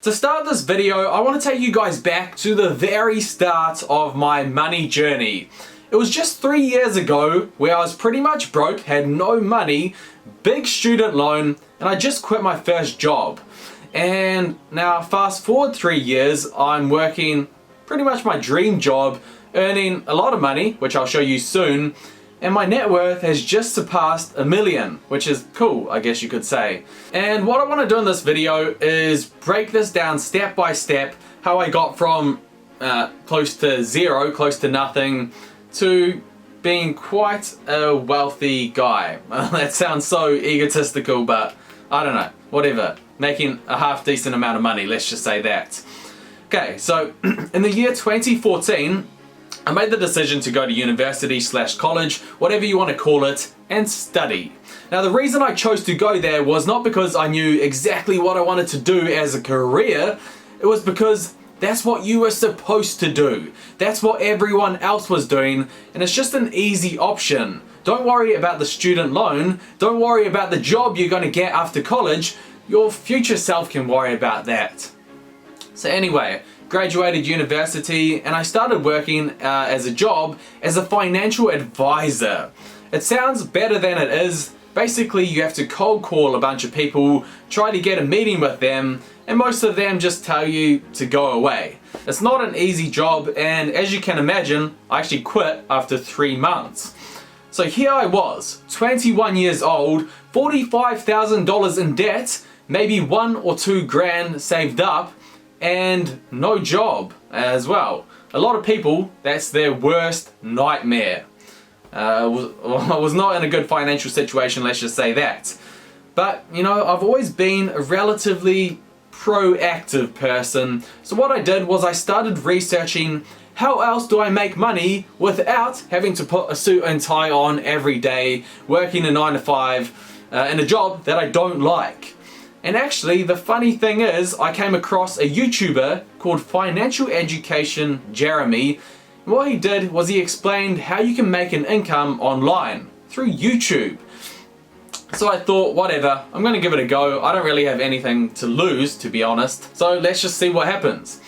To start this video, I want to take you guys back to the very start of my money journey. It was just 3 years ago where I was pretty much broke, had no money, big student loan, and I just quit my first job. And now fast forward 3 years, I'm working pretty much my dream job, earning a lot of money, which I'll show you soon, and my net worth has just surpassed $1 million, which is cool, I guess you could say. And what I want to do in this video is break this down step by step, how I got from close to zero, close to nothing, to being quite a wealthy guy. That sounds so egotistical, but I don't know, whatever. Making a half decent amount of money, let's just say that. Okay, so in the year 2014, I made the decision to go to university / college, whatever you want to call it, and study. Now the reason I chose to go there was not because I knew exactly what I wanted to do as a career, it was because that's what you were supposed to do. That's what everyone else was doing, and it's just an easy option. Don't worry about the student loan, don't worry about the job you're going to get after college, your future self can worry about that. So anyway, graduated university and I started working as a job as a financial advisor. It sounds better than it is. Basically, you have to cold call a bunch of people, try to get a meeting with them, and most of them just tell you to go away. It's not an easy job, and as you can imagine, I actually quit after 3 months. So here I was, 21 years old, $45,000 in debt, maybe 1 or 2 grand saved up, and no job as well. A lot of people, that's their worst nightmare. I was not in a good financial situation, let's just say that. But, you know, I've always been a relatively proactive person. So what I did was I started researching how else do I make money without having to put a suit and tie on every day, working a 9 to 5 in a job that I don't like. And actually, the funny thing is, I came across a YouTuber called Financial Education Jeremy. And what he did was he explained how you can make an income online through YouTube. So I thought, whatever, I'm going to give it a go. I don't really have anything to lose, to be honest. So let's just see what happens.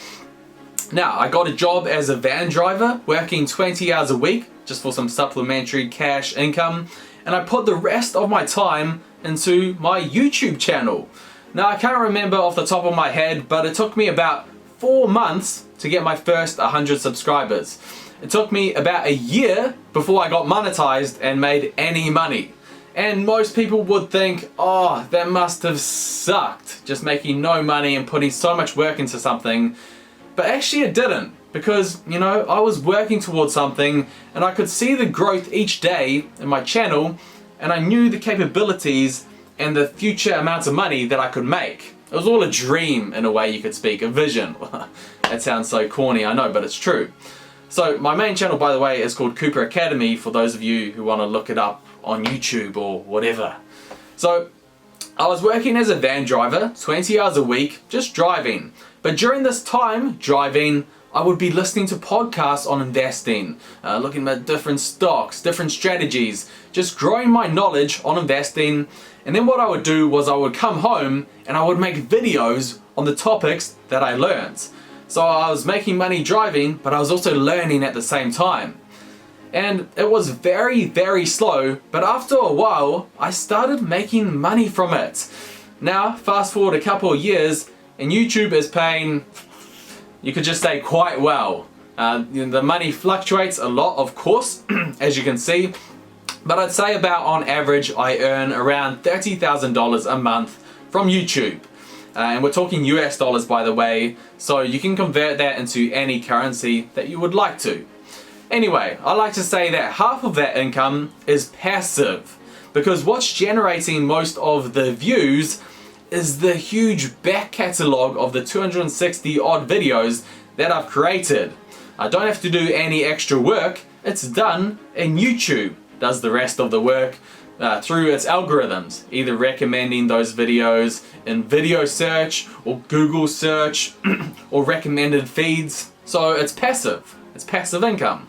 Now, I got a job as a van driver, working 20 hours a week, just for some supplementary cash income. And I put the rest of my time into my YouTube channel. Now I can't remember off the top of my head, but it took me about 4 months to get my first 100 subscribers. It took me about a year before I got monetized and made any money. And most people would think, oh, that must have sucked, just making no money and putting so much work into something. But actually it didn't, because, you know, I was working towards something and I could see the growth each day in my channel, and I knew the capabilities and the future amounts of money that I could make. It was all a dream, in a way you could speak, a vision. That sounds so corny, I know, but it's true. So my main channel, by the way, is called Cooper Academy, for those of you who want to look it up on YouTube or whatever. So I was working as a van driver, 20 hours a week, just driving. But during this time driving, I would be listening to podcasts on investing, looking at different stocks, different strategies, just growing my knowledge on investing. And then what I would do was I would come home and I would make videos on the topics that I learned. So I was making money driving, but I was also learning at the same time. And it was very, very slow, but after a while, I started making money from it. Now, fast forward a couple of years, and YouTube is paying, you could just say, quite well. The money fluctuates a lot, of course, as you can see. But I'd say about on average, I earn around $30,000 a month from YouTube. And we're talking US dollars, by the way, so you can convert that into any currency that you would like to. Anyway, I like to say that half of that income is passive, because what's generating most of the views is the huge back catalogue of the 260 odd videos that I've created. I don't have to do any extra work, it's done, and YouTube does the rest of the work through its algorithms, either recommending those videos in video search or Google search or recommended feeds. So it's passive income.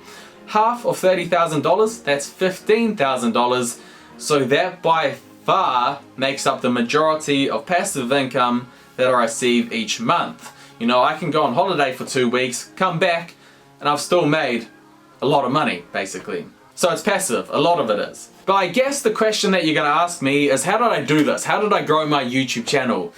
Half of $30,000, that's $15,000, so that by far makes up the majority of passive income that I receive each month. You know, I can go on holiday for 2 weeks, come back, and I've still made a lot of money, basically. So it's passive, a lot of it is. But I guess the question that you're gonna ask me is, how did I do this? How did I grow my YouTube channel?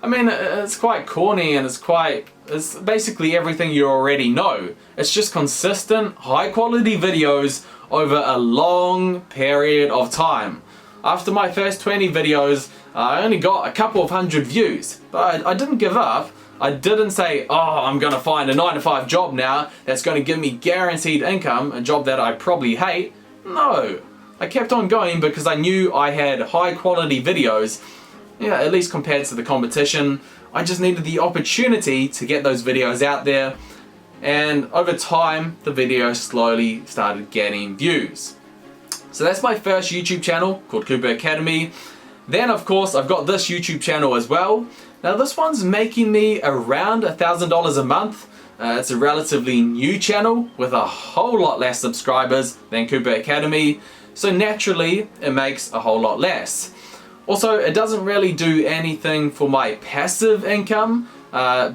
I mean, it's quite corny and it's basically everything you already know. It's just consistent, high quality videos over a long period of time. After my first 20 videos, I only got a couple of hundred views, but I didn't give up. I didn't say, oh, I'm gonna find a 9-to-5 job now that's gonna give me guaranteed income, a job that I probably hate. No, I kept on going because I knew I had high quality videos, yeah, at least compared to the competition. I just needed the opportunity to get those videos out there, and over time, the videos slowly started getting views. So that's my first YouTube channel called Cooper Academy. Then of course, I've got this YouTube channel as well. Now this one's making me around $1,000 a month. It's a relatively new channel with a whole lot less subscribers than Cooper Academy, so naturally it makes a whole lot less. Also, it doesn't really do anything for my passive income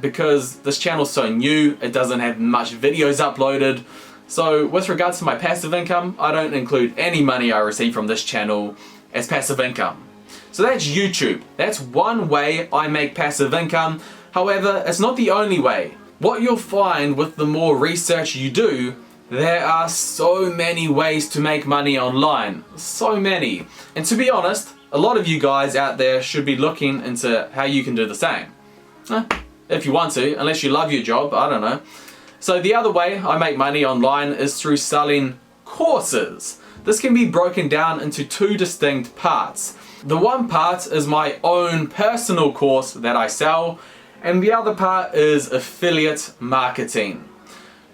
because this channel's so new, it doesn't have much videos uploaded. So with regards to my passive income, I don't include any money I receive from this channel as passive income. So that's YouTube. That's one way I make passive income. However, it's not the only way. What you'll find with the more research you do, there are so many ways to make money online. So many. And to be honest, a lot of you guys out there should be looking into how you can do the same. If you want to, unless you love your job, I don't know. So the other way I make money online is through selling courses. This can be broken down into two distinct parts. The one part is my own personal course that I sell, and the other part is affiliate marketing.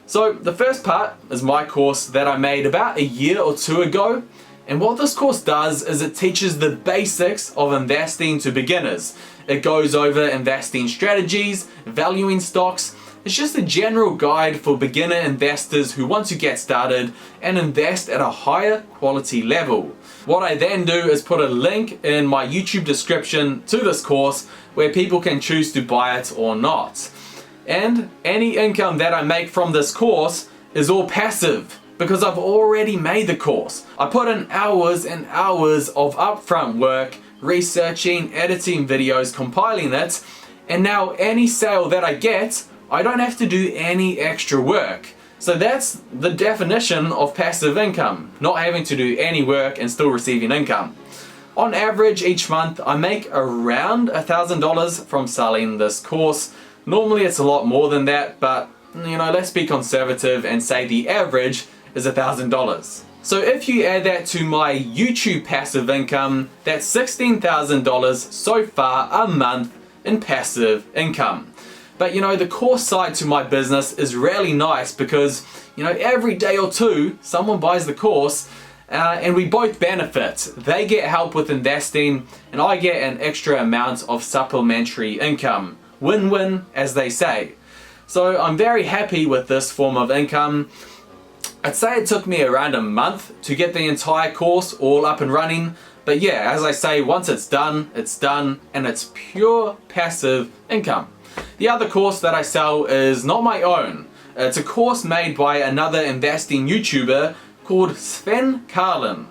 So the first part is my course that I made about a year or two ago, and what this course does is it teaches the basics of investing to beginners. It goes over investing strategies, valuing stocks. It's just a general guide for beginner investors who want to get started and invest at a higher quality level. What I then do is put a link in my YouTube description to this course where people can choose to buy it or not. And any income that I make from this course is all passive because I've already made the course. I put in hours and hours of upfront work, researching, editing videos, compiling it, and now any sale that I get, I don't have to do any extra work. So that's the definition of passive income, not having to do any work and still receiving income. On average each month I make around $1,000 from selling this course. Normally it's a lot more than that, but you know, let's be conservative and say the average is $1,000. So if you add that to my YouTube passive income, that's $16,000 so far a month in passive income. But you know, the course side to my business is really nice because, you know, every day or two someone buys the course and we both benefit. They get help with investing and I get an extra amount of supplementary income. Win-win, as they say. So I'm very happy with this form of income. I'd say it took me around a month to get the entire course all up and running. But yeah, as I say, once it's done and it's pure passive income. The other course that I sell is not my own. It's a course made by another investing YouTuber called Sven Carlin.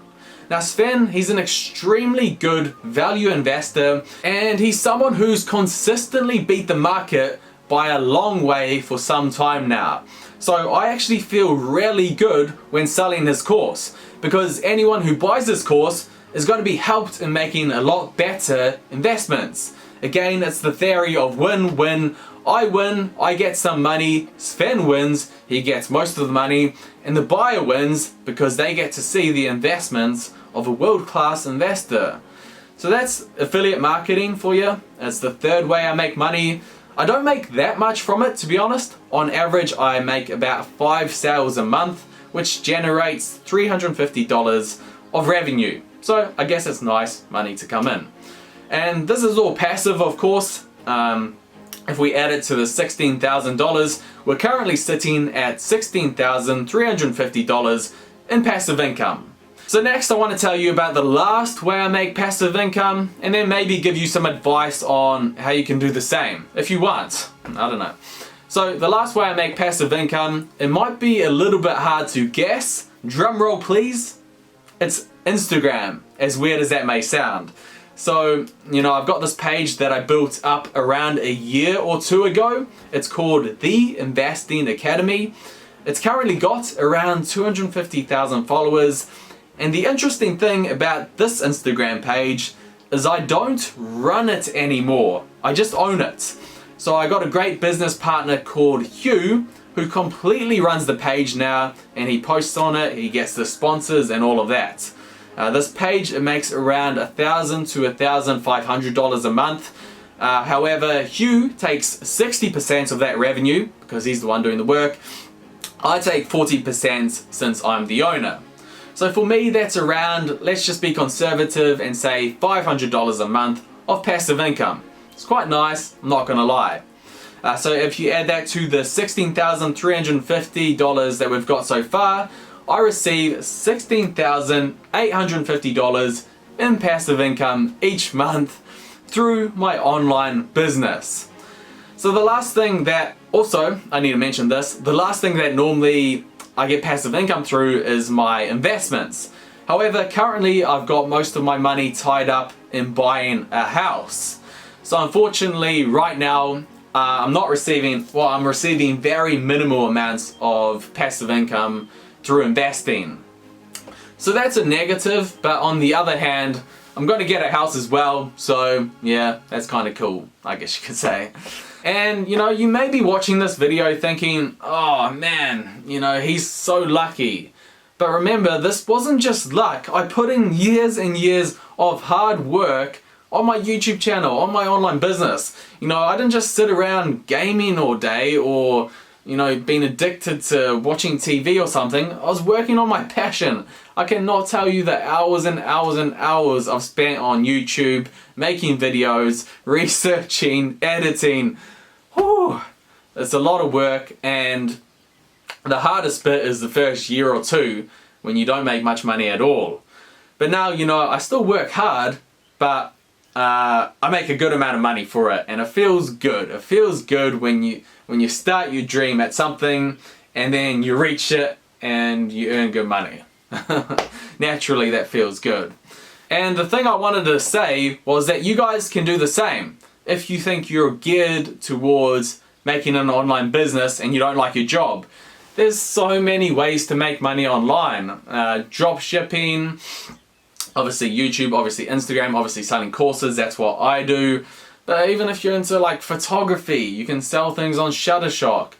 Now Sven, he's an extremely good value investor and he's someone who's consistently beat the market by a long way for some time now. So I actually feel really good when selling this course because anyone who buys this course is going to be helped in making a lot better investments. Again, it's the theory of win-win. I win, I get some money, Sven wins, he gets most of the money, and the buyer wins because they get to see the investments of a world-class investor. So that's affiliate marketing for you. It's the third way I make money. I don't make that much from it, to be honest. On average, I make about 5 sales a month, which generates $350 of revenue. So I guess it's nice money to come in. And this is all passive, of course. If we add it to the $16,000, we're currently sitting at $16,350 in passive income. So next I want to tell you about the last way I make passive income, and then maybe give you some advice on how you can do the same, if you want. I don't know. So the last way I make passive income, it might be a little bit hard to guess. Drum roll please. It's Instagram, as weird as that may sound. So, you know, I've got this page that I built up around a year or two ago. It's called The Investing Academy. It's currently got around 250,000 followers. And the interesting thing about this Instagram page is I don't run it anymore. I just own it. So I got a great business partner called Hugh who completely runs the page now, and he posts on it, he gets the sponsors and all of that. This page, it makes around $1,000 to $1,500 a month. However, Hugh takes 60% of that revenue because he's the one doing the work. I take 40% since I'm the owner. So for me, that's around, let's just be conservative and say $500 a month of passive income. It's quite nice, I'm not gonna lie. So if you add that to the $16,350 that we've got so far, I receive $16,850 in passive income each month through my online business. So the last thing that, also, I need to mention this, the last thing that normally I get passive income through is my investments. However, currently I've got most of my money tied up in buying a house. So unfortunately, right now, I'm receiving very minimal amounts of passive income through investing. So that's a negative, but on the other hand, I'm going to get a house as well, so yeah, that's kind of cool, I guess you could say. And you know, you may be watching this video thinking, oh man, you know, he's so lucky. But remember, this wasn't just luck. I put in years and years of hard work on my YouTube channel, on my online business. You know, I didn't just sit around gaming all day or, you know, being addicted to watching TV or something. I was working on my passion. I cannot tell you the hours and hours and hours I've spent on YouTube, making videos, researching, editing. Whew, it's a lot of work, and the hardest bit is the first year or two when you don't make much money at all. But now, you know, I still work hard, but I make a good amount of money for it, and it feels good. It feels good when you start your dream at something and then you reach it and you earn good money. Naturally, that feels good. And the thing I wanted to say was that you guys can do the same. If you think you're geared towards making an online business and you don't like your job, there's so many ways to make money online. Drop shipping, obviously YouTube, obviously Instagram, obviously selling courses, that's what I do. But even if you're into like photography, you can sell things on Shutterstock.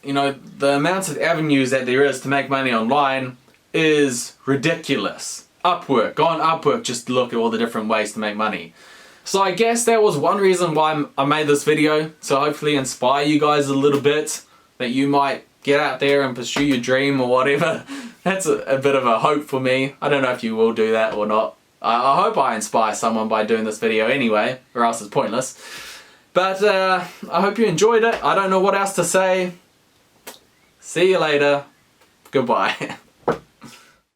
You know, the amount of avenues that there is to make money online is ridiculous. Upwork, go on Upwork, just look at all the different ways to make money. So I guess that was one reason why I made this video, to hopefully inspire you guys a little bit, that you might get out there and pursue your dream or whatever. That's a bit of a hope for me. I don't know if you will do that or not. I hope I inspire someone by doing this video anyway, or else it's pointless. But I hope you enjoyed it. I don't know what else to say. See you later. Goodbye.